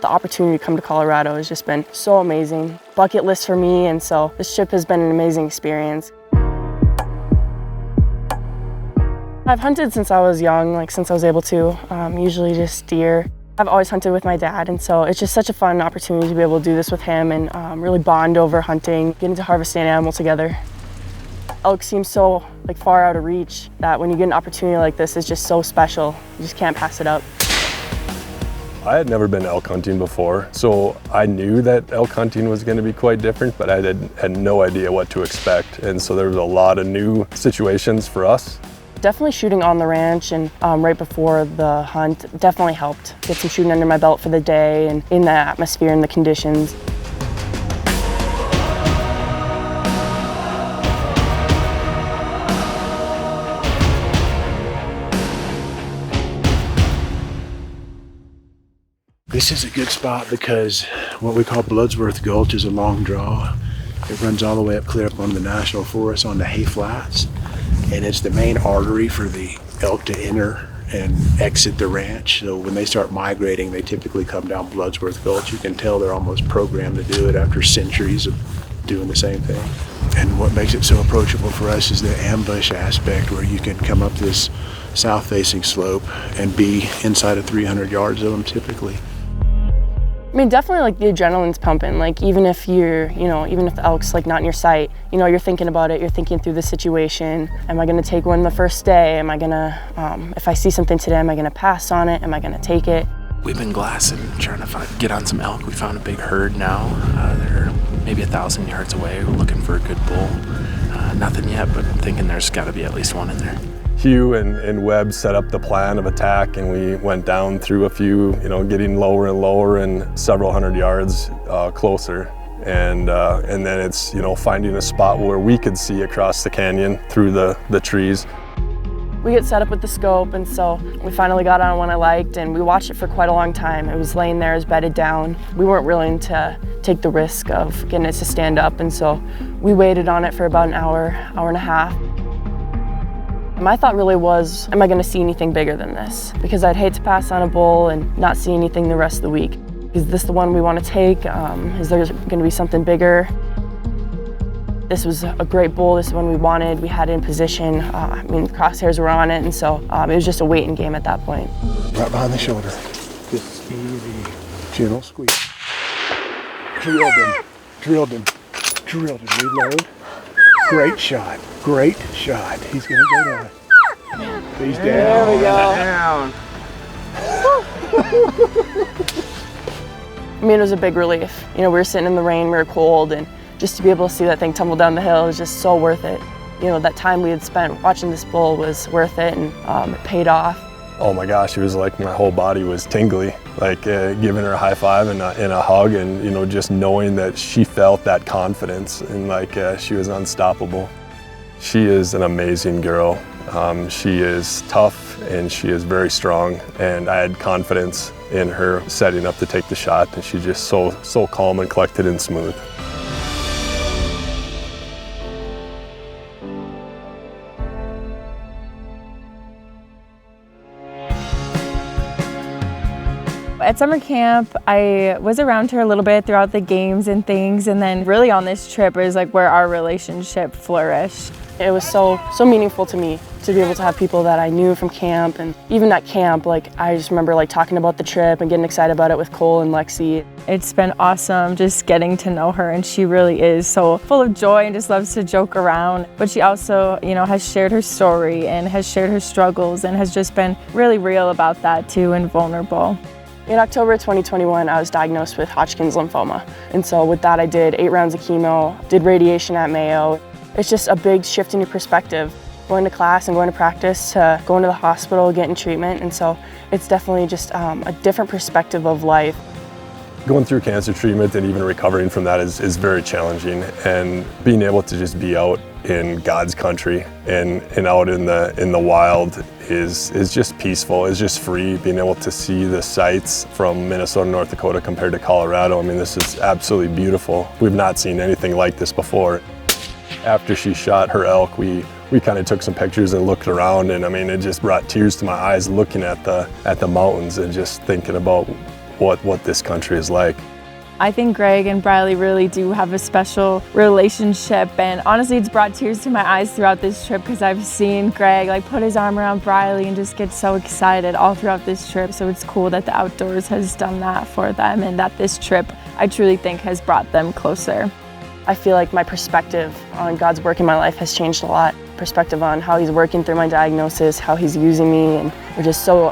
The opportunity to come to Colorado has just been so amazing. Bucket list for me, and so this trip has been an amazing experience. I've hunted since I was young, since I was able to, usually just deer. I've always hunted with my dad, and so it's just such a fun opportunity to be able to do this with him and really bond over hunting, getting to harvest an animal together. Elk seems so far out of reach that when you get an opportunity like this, it's just so special. You just can't pass it up. I had never been elk hunting before, so I knew that elk hunting was going to be quite different, but I had no idea what to expect. And so there was a lot of new situations for us. Definitely shooting on the ranch and right before the hunt definitely helped. Get some shooting under my belt for the day and in the atmosphere and the conditions. This is a good spot because what we call Bloodsworth Gulch is a long draw. It runs all the way up clear up on the National Forest on the hay flats. And it's the main artery for the elk to enter and exit the ranch. So when they start migrating, they typically come down Bloodsworth Gulch. You can tell they're almost programmed to do it after centuries of doing the same thing. And what makes it so approachable for us is the ambush aspect, where you can come up this south-facing slope and be inside of 300 yards of them typically. I mean, definitely the adrenaline's pumping. Even if you're, even if the elk's not in your sight, you're thinking about it, you're thinking through the situation. Am I gonna take one the first day? Am I gonna, if I see something today, am I gonna pass on it? Am I gonna take it? We've been glassing, trying to get on some elk. We found a big herd now. They're maybe 1,000 yards away. We're looking for a good bull. Nothing yet, but I'm thinking there's gotta be at least one in there. Hugh and Webb set up the plan of attack, and we went down through a few, getting lower and lower and several hundred yards closer. And then it's, finding a spot where we could see across the canyon through the trees. We get set up with the scope, and so we finally got on one I liked, and we watched it for quite a long time. It was laying there, it was bedded down. We weren't willing to take the risk of getting it to stand up, and so we waited on it for about an hour, hour and a half. My thought really was, am I gonna see anything bigger than this? Because I'd hate to pass on a bull and not see anything the rest of the week. Is this the one we wanna take? Is there gonna be something bigger? This was a great bull, this is one we wanted. We had it in position. Crosshairs were on it, and so it was just a waiting game at that point. Right behind the shoulder. Just easy, gentle squeeze. Drilled him. Reload. Great shot. He's gonna go down. He's down. There we go. Down. It was a big relief. We were sitting in the rain, we were cold, and just to be able to see that thing tumble down the hill was just so worth it. That time we had spent watching this bull was worth it, and it paid off. Oh my gosh, it was like my whole body was tingly, giving her a high five and a hug, and just knowing that she felt that confidence and she was unstoppable. She is an amazing girl. She is tough and she is very strong, and I had confidence in her setting up to take the shot, and she's just so calm and collected and smooth. At summer camp, I was around her a little bit throughout the games and things, and then really on this trip is where our relationship flourished. It was so meaningful to me to be able to have people that I knew from camp, and even at camp, I just remember talking about the trip and getting excited about it with Cole and Lexi. It's been awesome just getting to know her, and she really is so full of joy and just loves to joke around. But she also, has shared her story and has shared her struggles and has just been really real about that too, and vulnerable. In October 2021, I was diagnosed with Hodgkin's lymphoma. And so with that, I did 8 rounds of chemo, did radiation at Mayo. It's just a big shift in your perspective, going to class and going to practice to going to the hospital, getting treatment. And so it's definitely just a different perspective of life. Going through cancer treatment and even recovering from that is very challenging, and being able to just be out in God's country and out in the wild is just peaceful, is just free. Being able to see the sights from Minnesota and North Dakota compared to Colorado, this is absolutely beautiful. We've not seen anything like this before. After she shot her elk, we kind of took some pictures and looked around, and it just brought tears to my eyes looking at the mountains and just thinking about what this country is like. I think Greg and Briley really do have a special relationship, and honestly it's brought tears to my eyes throughout this trip because I've seen Greg like put his arm around Briley and just get so excited all throughout this trip. So it's cool that the outdoors has done that for them, and that this trip I truly think has brought them closer. I feel like my perspective on God's work in my life has changed a lot. Perspective on how he's working through my diagnosis, how he's using me, and we're just so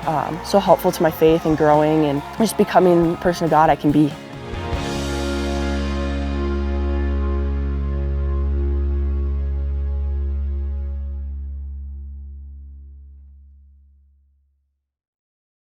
helpful to my faith and growing and just becoming the person of God I can be.